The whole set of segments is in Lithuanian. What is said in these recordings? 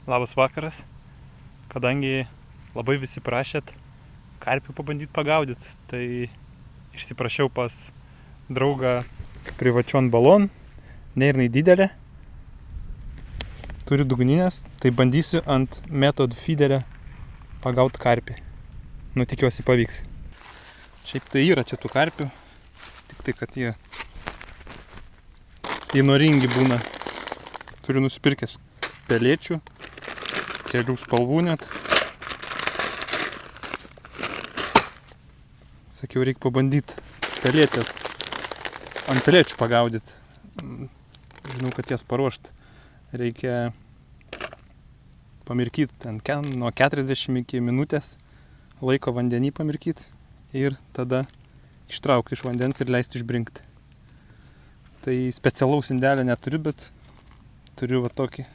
Labas vakaras. Kadangi labai visi prašėt karpių pabandyti pagaudyti, tai išsiprašiau pas draugą privačion balon. Nėra didelė. Turiu dugninės, tai bandysiu ant Method feederio pagauti karpį. Nu, tikiuosi pavyks. Šiaip tai yra čia tų karpių, tik tai, kad jie įnoringi būna. Turiu nusipirkęs pelėčių, kelių spalvų net. Sakiau, reikia pabandyti pelėtės ant pelėčių pagaudyti. Žinau, kad jas paruošti reikia pamirkyti ten nuo 40 iki minutės laiko vandenį pamirkyti ir tada ištraukti iš vandens ir leisti išbrinkti. Tai specialaus indelio neturiu, bet turiu va tokį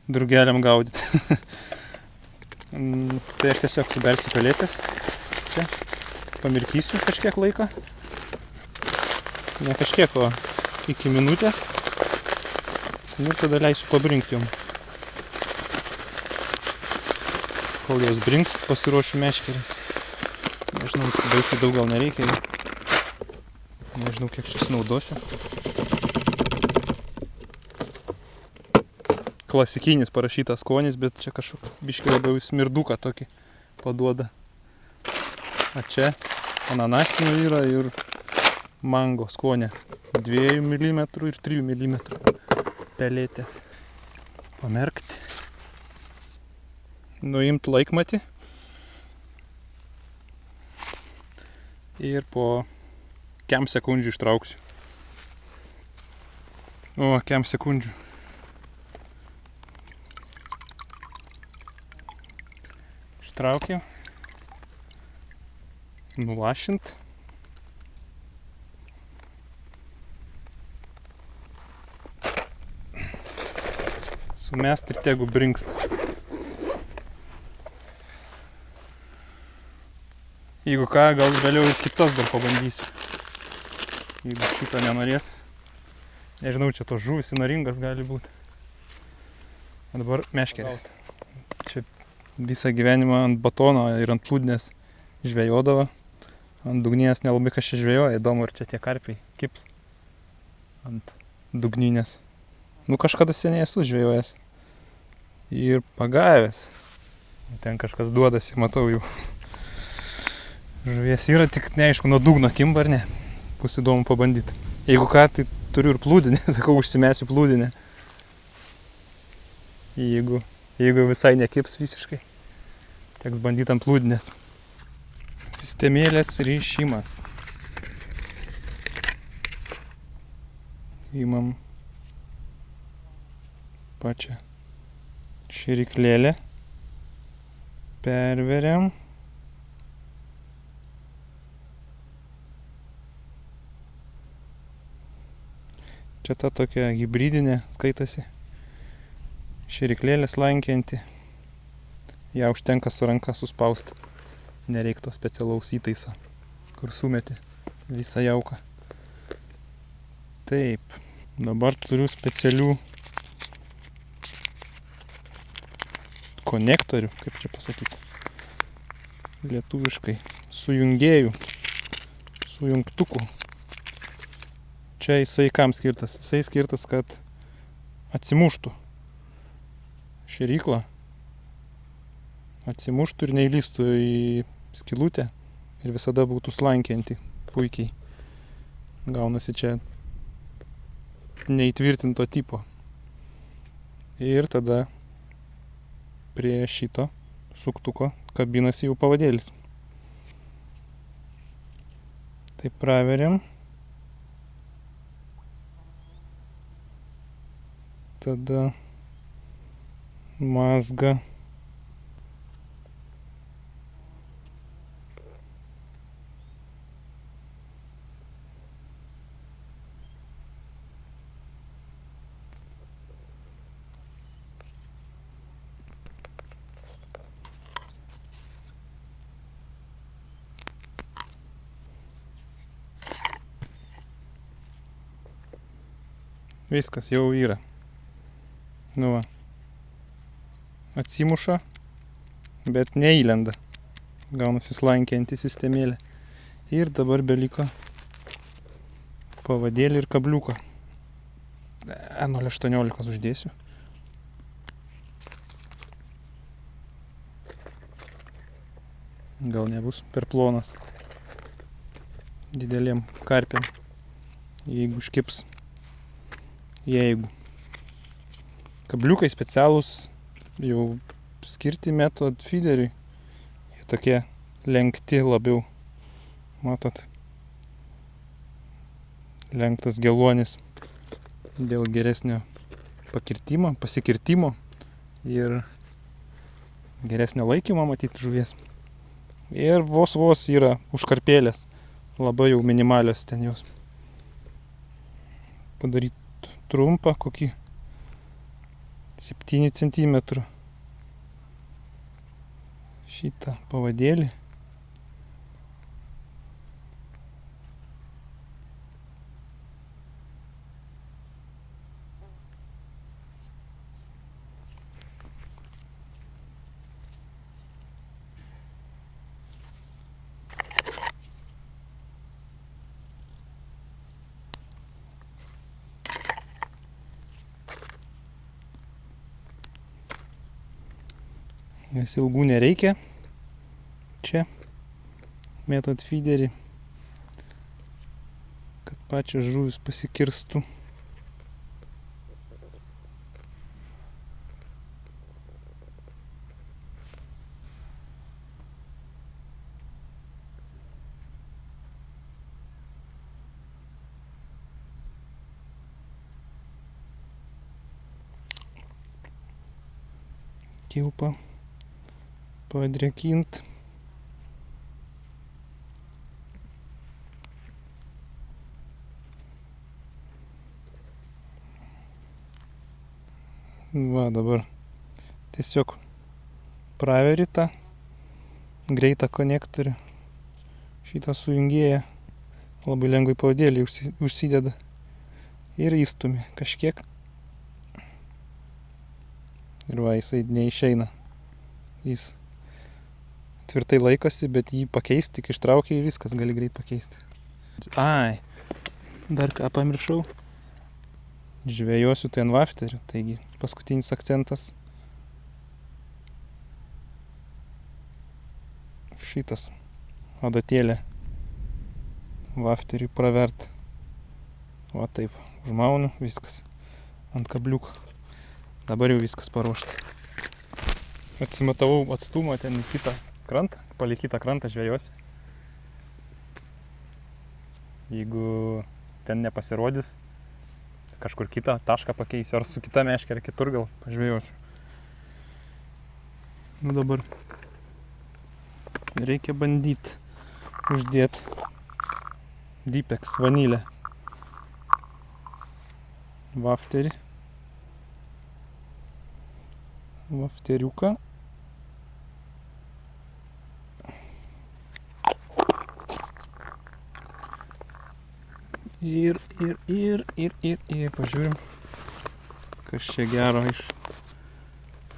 drugeliam gaudyti. Tai aš tiesiog subersiu pelėtės. Čia pamirkysiu kažkiek laiko. Ne kažkiek, o iki minutės. Ir tada leisiu pabrinkti jom. Kol jos brinks, pasiruošiu meškeres. Nežinau, baisiai daug gal nereikia. Nežinau, kiek čia naudosiu. Klasikinis parašytas skonis, bet čia kažkoks biškį labiau smirduką tokį paduoda. A čia ananasinių yra ir mango skonė. 2 mm ir 3 mm pelėtės. Pamerkti. Nuimti laikmatį. Ir po kem sekundžių ištrauksiu. O, kem sekundžių. Ištraukiau. Nulašint. Sumest ir tegu brinksta. Jeigu ką, gal vėliau kitas dar pabandysiu. Jeigu šitą nenorės. Nežinau, čia tos žuvis įnoringas gali būti. O dabar meškerės. Čia visą gyvenimą ant batono ir ant plūdnės žvejodavo. Ant dugninės nelabai kas čia žvejoja. Įdomu, ar čia tie karpiai kips ant dugninės. Nu, kažkada seniai esu žvejojęs. Ir pagavęs. Ten kažkas duodasi, matau jau. Žuvies yra, tik neaišku, nuo dugno kimba ar ne. Bus įdomu pabandyti. Jeigu ką, tai turiu ir plūdinę. Sakau, užsimesiu plūdinę. Jeigu visai nekips visiškai, teks bandyti ant plūdinės. Sistemėlės rišimas. Imam pačią širiklėlę, perveriam, čia ta tokia hibridinė skaitasi, širiklėlė slankianti, ją užtenka su ranka suspausti, nereiktų specialaus įtaiso, kur sumeti visą jauką. Taip, dabar turiu specialių konektorių, kaip čia pasakyti, lietuviškai, sujungėjų, sujungtukų. Čia jisai kam skirtas? Jisai skirtas, kad atsimuštų šėryklą, atsimuštų ir neįlystų į skylutę ir visada būtų slankianti puikiai. Gaunasi čia neįtvirtinto tipo. Ir tada prie šito suktuko kabinasi jau pavadėlis. Tai praveriam. Tada mazgą. Viskas jau yra. Nu va. atsimuša, bet neįlenda. Gaunasi slankiojanti sistemėlė. Ir dabar beliko pavadėlį ir kabliuką. 0,18 uždėsiu. Gal nebus per plonas dideliem karpiam, jeigu užkips. Jeigu kabliukai specialūs jau skirti Method feederiui, jie tokie lenkti labiau, matot, lenktas geluonis dėl geresnio pasikirtimo ir geresnio laikymo matyt žuvies. Ir vos yra užkarpėlės, labai jau minimalios ten jos. Padaryt trumpą, kokį 7 cm šitą pavadėlį. Nes ilgų nereikia čia Method feederį, kad pačios žuvis pasikirstų. Kilpą padrėkint. Va, dabar tiesiog praveri tą greitą konektorių. Šitą sujungėją labai lengvai pavadėlį užsideda ir įstumi kažkiek. Ir va, jisai neišeina. Jis tvirtai laikosi, bet jį pakeisti, tik ištraukia ir viskas, gali greit pakeisti. Ai, dar ką pamiršau. Žvejosiu tai ant wafterių, taigi paskutinis akcentas. Šitas adatėlė wafteriui pravert. Va taip, užmaunu, viskas ant kabliuko. Dabar jau viskas paruošta. Atsimatavau atstumą ten į kitą krantą, palei kitą krantą žvejosi. Jeigu ten nepasirodys, kažkur kitą tašką pakeisiu, ar su kita meškere kitur gal pažvejočiau. Nu dabar reikia bandyti uždėti Dipex vanilę wafteriuką. Ir pažiūrim, kas čia gero iš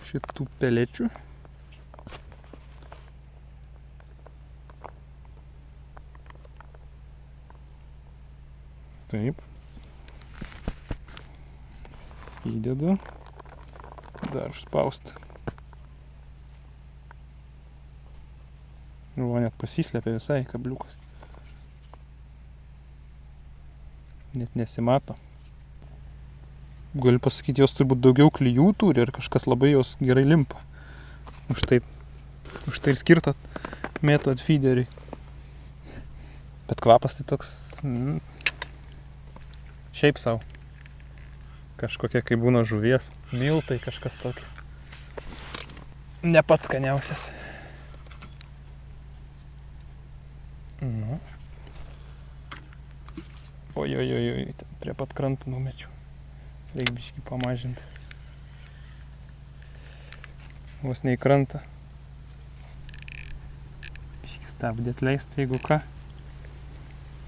šitų pelečių. Taip. Įdedu. Dar užspausti. Nu, net pasislėpė visai kabliukas. Net nesimato. Galiu pasakyti, jos turbūt daugiau klijų turi ir kažkas labai jos gerai limpa. Už tai ir skirta Method feederiui. Bet kvapas tai toks šiaip sau. Kažkokia, kai būna žuvies, miltai kažkas tokio. Ne pats skaniausias. Nu. Oi, prie pat krantą numečiau. Reik biškį pamažinti. Vos ne į krantą. Biškį stabdėt leisti, jeigu ką.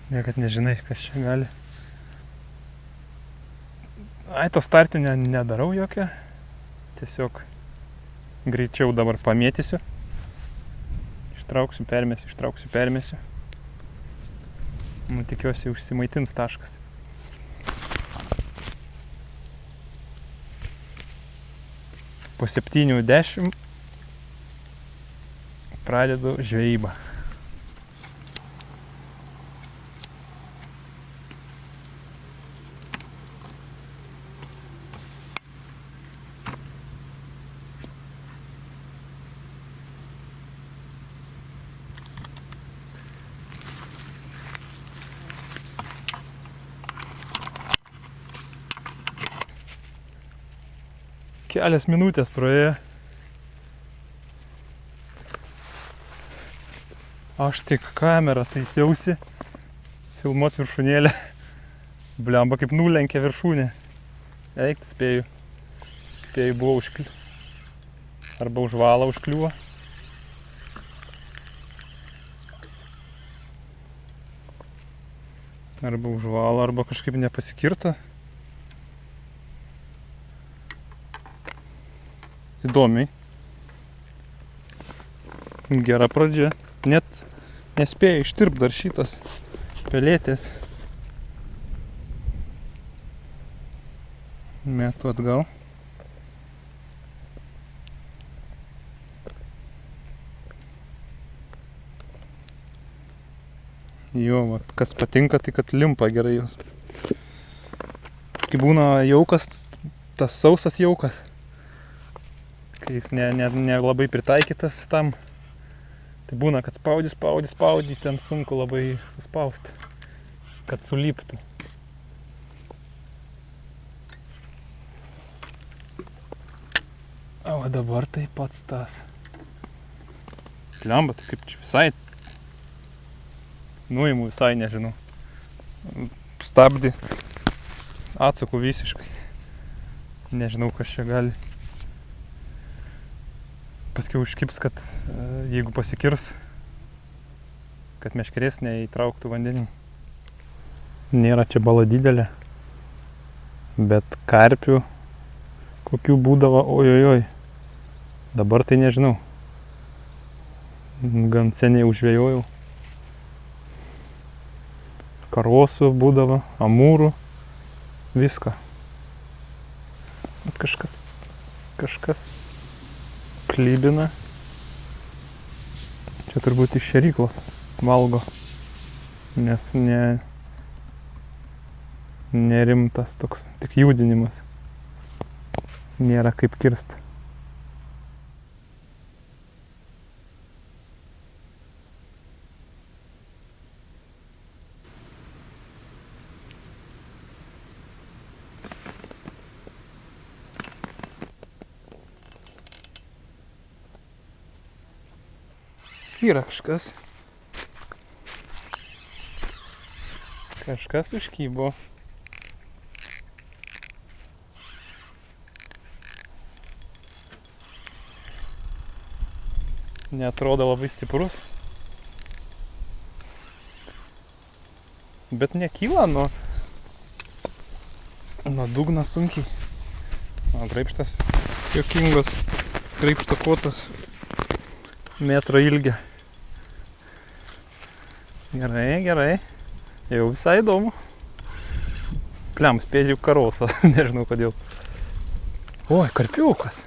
Niekad nežinai, kas čia gali. Ai, to startinio nedarau jokio. Tiesiog Greičiau dabar pamėtysiu. Ištrauksiu, permėsiu. Nu, tikiuosi užsimaitins taškas. Po 7:10 pradedu žvejybą. Kelias minutės praėjo. Aš tik kamerą taisiausi filmuot viršūnėlę. Blemba kaip nulenkė viršūnė. Eik, spėju. Spėju buvo arba už valą užkliuvo. Arba už valą, arba kažkaip nepasikirta. Įdomiai. Gera pradžia. Net nespėjo ištirpt dar šitas pelėtės. Metu atgal. Jo, vat, kas patinka, tai kad limpa gerai jos. Kai būna jaukas, tas sausas jaukas. Kai jis ne labai pritaikytas tam, tai būna, kad spaudi, ten sunku labai suspausti, kad suliptų. O dabar tai pats tas. Blemba, tai kaip čia visai, nuimu visai, nežinau. Stabdį, atsuku visiškai. Nežinau, kas čia gali. Paskiau užkips, kad jeigu pasikirs, kad meškerės neįtrauktų vandenį. Nėra čia bala didelė, bet karpių kokių būdavo, ojojoj. Dabar tai nežinau. Gan seniai užvejojau. Karosų būdavo, amūrų, viską. Bet kažkas klybina. Čia turbūt iš šeryklos valgo, nes nerimtas toks, tik judinimas. Nėra kaip kirst. Yra kažkas užkybo. Neatrodo labai stiprus, bet nekyla nuo dugno sunkiai. O graibštas juokingos, graibšto kotas, metro ilgio. Gerai. Jau visai įdomu. Pliam, spėdžiu karosą, nežinau kodėl. Oi, karpiukas.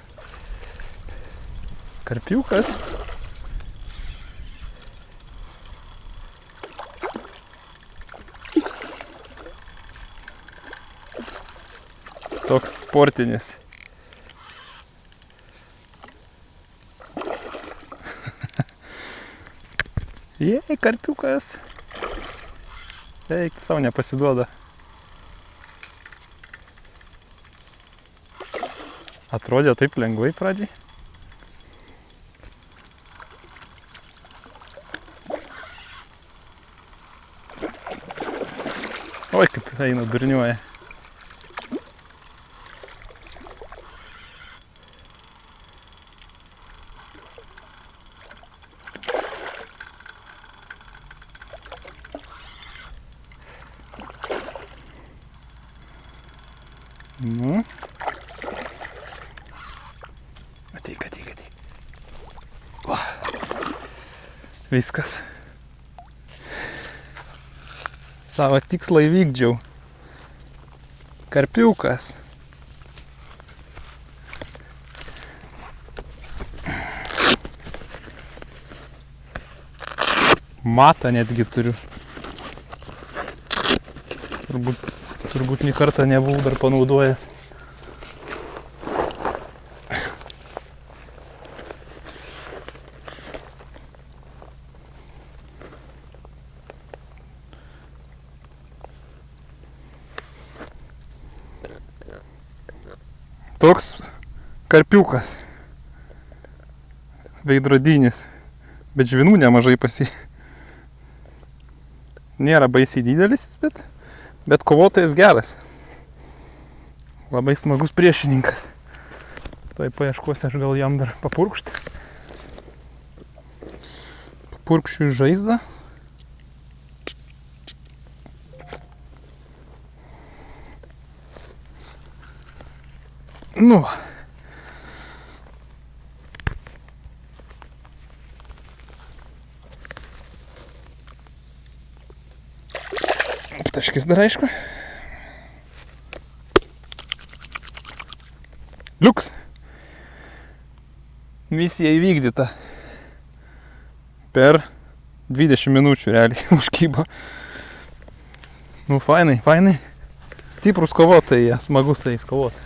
Toks sportinis. Jei, karpiukas. Eik, savo nepasiduoda. Atrodė taip lengvai pradžiai. Oi, kaip eina, durniuoja. Nu. Ateik. Va. Viskas. Savo tikslą įvykdžiau. Karpiukas. Matą netgi turiu. Turbūt nė kartą nebuvau dar panaudojęs. Toks karpiukas. Veidrodinis. Bet žvinų nemažai pas jį. Nėra baisiai didelis, bet kovotojas geras. Labai smagus priešininkas. Tai paieškosiu aš gal jam dar papurkšti. Papurkšiu į žaizdą. Nu. Taškis dar aišku. Liuks. Misija įvykdyta. Per 20 minučių realiai užkybo. Nu, fainai. Stiprus kovotojai, smagu su jais kovoti.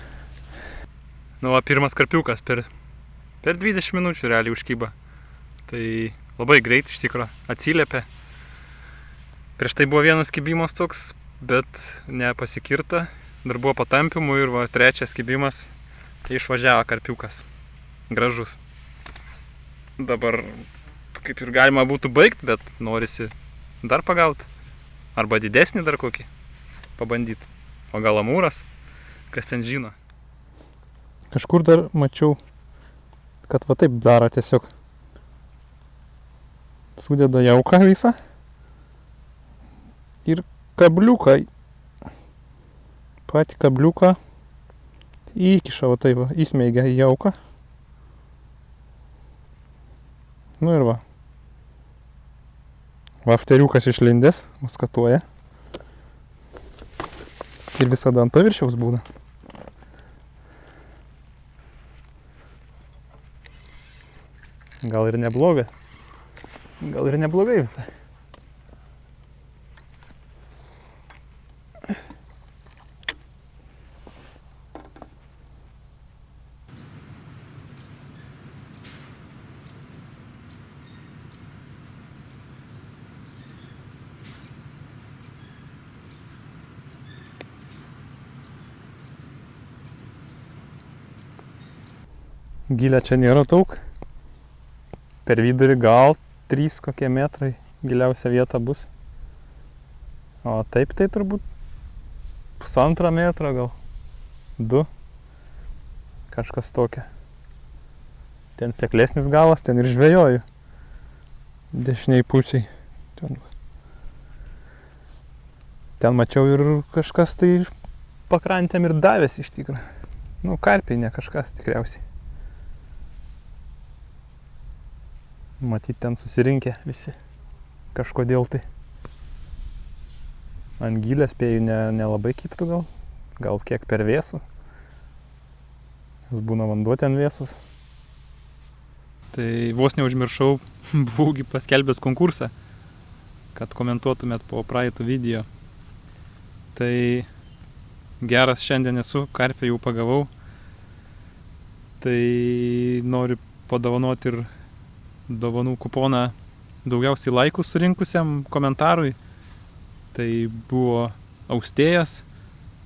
Nu, va, pirmas karpiukas per 20 minučių realiai užkyba. Tai labai greit iš tikro atsiliepė. Prieš tai buvo vienas kibimas toks, bet nepasikirta. Dar buvo patampimų ir va, trečias kibimas išvažiavo karpiukas. Gražus. Dabar kaip ir galima būtų baigt, bet norisi dar pagauti. Arba didesnį dar kokį pabandyti. O gal amūras, kas ten žino. Kažkur dar mačiau, kad va taip daro tiesiog. Sudeda jauką visą. Ir kabliuką, patį kabliuką įkiša, va taip, įsmeigia į jauką. Nu ir va. Vafteriukas išlindęs, maskatuoja. Ir visada ant paviršiaus būna. Gal ir neblogai. Gal ir neblogai visai. Gilio čia nėra daug. Per vidurį gal 3 kokie metrai giliausia vieta bus. O taip tai turbūt 1,5 metro gal 2. Kažkas tokia. Ten seklesnis galas, ten ir žvejoju. Dešiniai pusiai. Ten mačiau ir kažkas tai pakrantėm ir davės iš tikrųjų. Nu, karpiai, ne kažkas tikriausiai. Matyt, ten susirinkę visi. Kažkodėl tai. Ant gilio spėju nelabai kibtų gal. Gal kiek per vėsų. Būna vanduo ten vėsus. Tai vos neužmiršau, buvau paskelbęs konkursą, kad komentuotumėt po praeitų video. Tai geras šiandien esu, karpį jau pagavau. Tai noriu padovanoti ir dovanų kuponą daugiausiai laikų surinkusiam komentarui. Tai buvo Austėjas,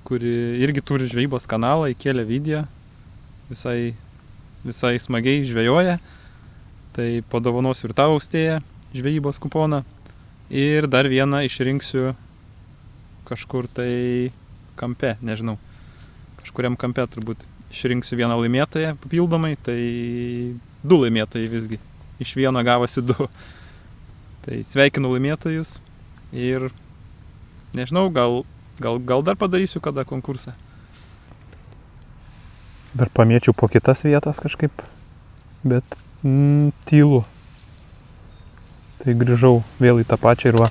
kuri irgi turi žvejybos kanalą, įkėlė video, visai smagiai žvejoja. Tai padovanosiu ir tau, Austėja, žvejybos kuponą. Ir dar vieną išrinksiu kažkur tai kampe, nežinau. Kažkuriam kampe turbūt išrinksiu vieną laimėtoją papildomai, tai 2 laimėtojai visgi. Iš vieno gavosi 2. Tai sveikinu laimėtojus ir nežinau, gal dar padarysiu kada konkursą. Dar pamėčiau po kitas vietas kažkaip bet tylu. Tai grįžau vėl į tą pačią ir va,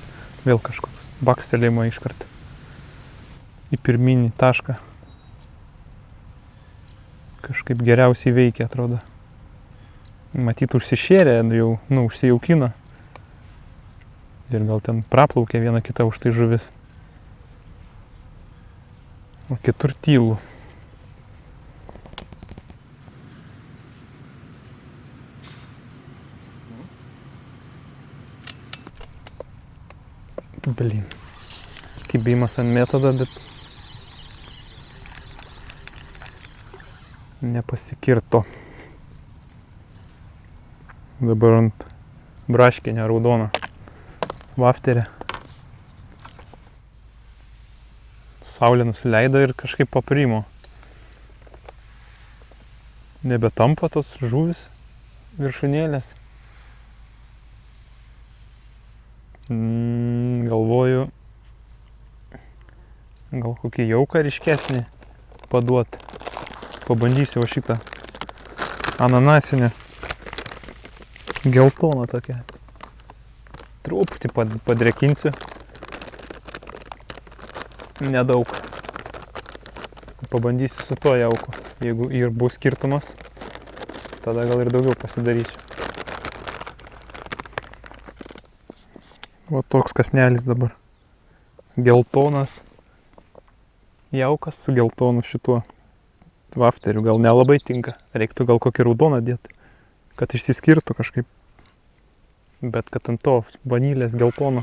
vėl kažkoks bakstelėjimo iškart į pirminį tašką. Kažkaip geriausiai veikia, atrodo. Matyt, užsišėrė, jau, užsijaukino. Ir gal ten praplaukė viena kita už tai žuvis. O kitur tylu. Blin. Kibimas ant metodo, bet nepasikirto. Dabar ant braškinę raudoną vafterę. Saulė nusileido ir kažkaip paprimo. Nebetampa tos žuvis viršūnėlės. Galvoju, gal kokį jauką ryškesnį paduot. Pabandysiu šitą ananasinę. Geltoną tokią. Truputį padrėkinsiu. Nedaug. Pabandysiu su tuo jauku. Jeigu ir bus skirtumas, tada gal ir daugiau pasidarysiu. O toks kasnelis dabar. Geltonas jaukas su geltonu šituo vafteriu. Gal nelabai tinka. Reiktų gal kokį raudoną dėti, kad išsiskirtų kažkaip. Bet kad ant to vanilės geltono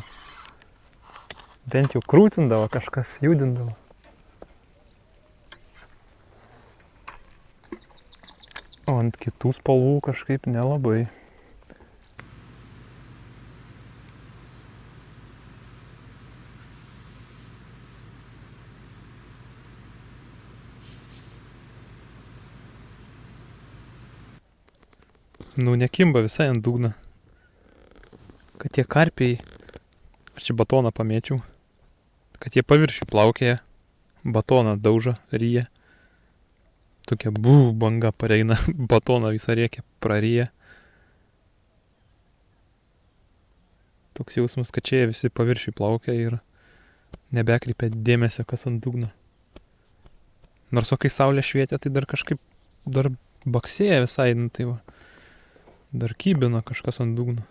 bent jau krūtindavo, kažkas judindavo. O ant kitų spalvų kažkaip nelabai. Nekimba visai ant dugno. Kad tie karpiai, aš čia batoną pamėčiau, kad jie paviršių plaukėja, batoną daužo, ryja. Tokia banga pareina, batoną visą rėkia praryja. Toks jausmas, kad čia visi paviršių plaukia ir nebekreipia dėmesio, kas ant dugno. Nors o kai saulė švietė, tai dar kažkaip dar baksėja visai, tai va. Dar kybina kažkas ant dugno.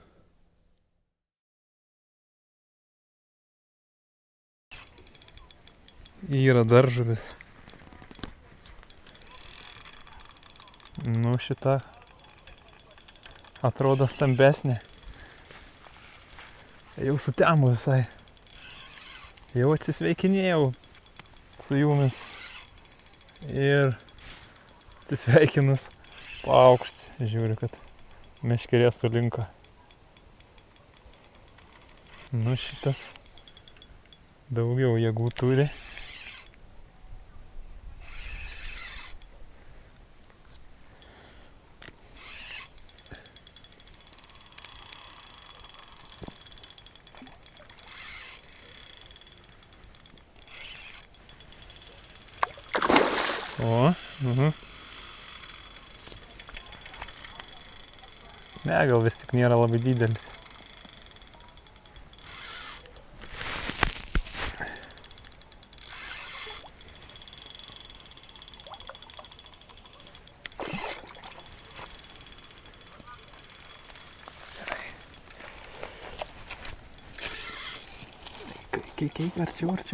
Yra dar žuvis. Šita atrodo stambesnė. Jau sutemo visai. Jau atsisveikinėjau su jumis. Ir atsisveikinus paaukšti. Žiūriu, kad meškerė sulinko. Šitas daugiau jėgų turi. Ne, gal vis tik nėra labai didelis.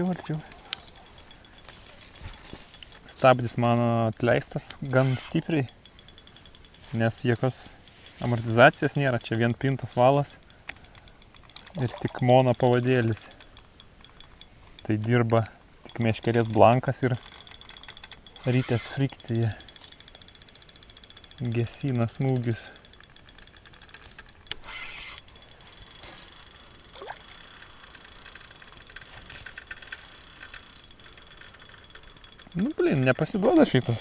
Arčiau. Stabdis mano atleistas gan stipriai, nes jokios amortizacijos nėra, čia vien pintas valas ir tik mono pavadėlis. Tai dirba tik meškerės blankas ir rytės frikcija. Gesina smūgius. Nepasiduoda šitas.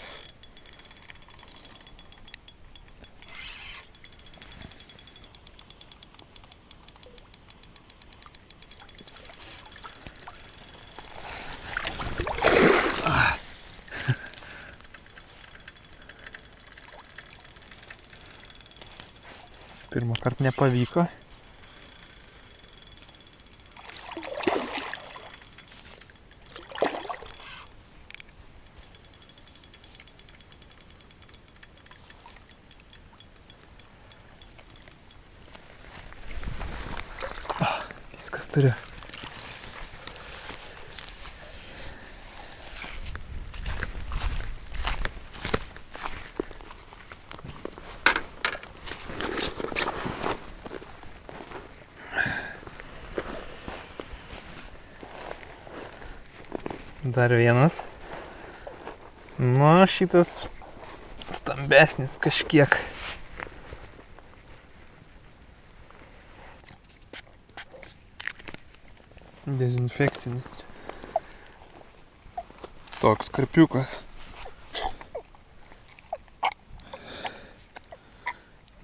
Pirmą kartą nepavyko. Viskas turiu. Dar vienas. Nu, šitas stambesnis kažkiek. Dezinfekcinis. Toks karpiukas.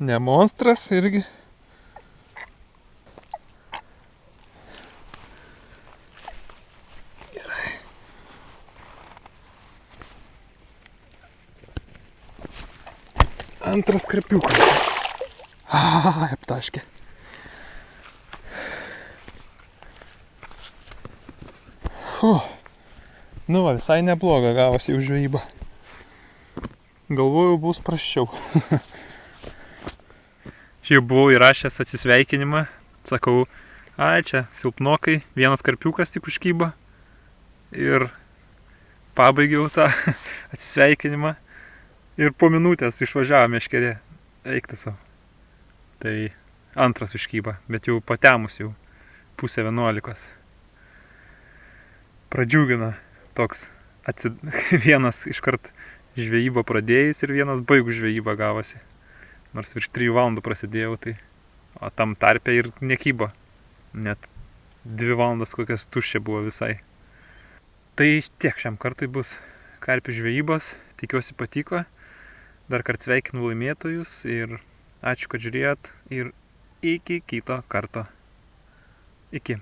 Ne monstras irgi. Antras karpiukas. Aptaškė. Nu va, visai nebloga gavosi jau žvejyba. Galvojau, bus prasčiau. Šiaip buvau įrašęs atsisveikinimą. Sakau, ai čia silpnokai, vienas karpiukas tik užkyba. Ir pabaigiau tą atsisveikinimą. Ir po minutės išvažiavo meškerė. Eikti su. Tai antras užkyba, bet jau patemus jau 10:30. Pradžiugina toks vienas iškart žvejybą pradėjęs ir vienas baigų žvejybą gavosi. Nors virš 3 valandų prasidėjau, tai o tam tarpe ir nekyba. Net 2 valandas kokias tuščia buvo visai. Tai tiek šiam kartui bus karpių žvejybos. Tikiuosi patiko. Dar kart sveikinu laimėtojus ir ačiū, kad žiūrėjot ir iki kito karto. Iki.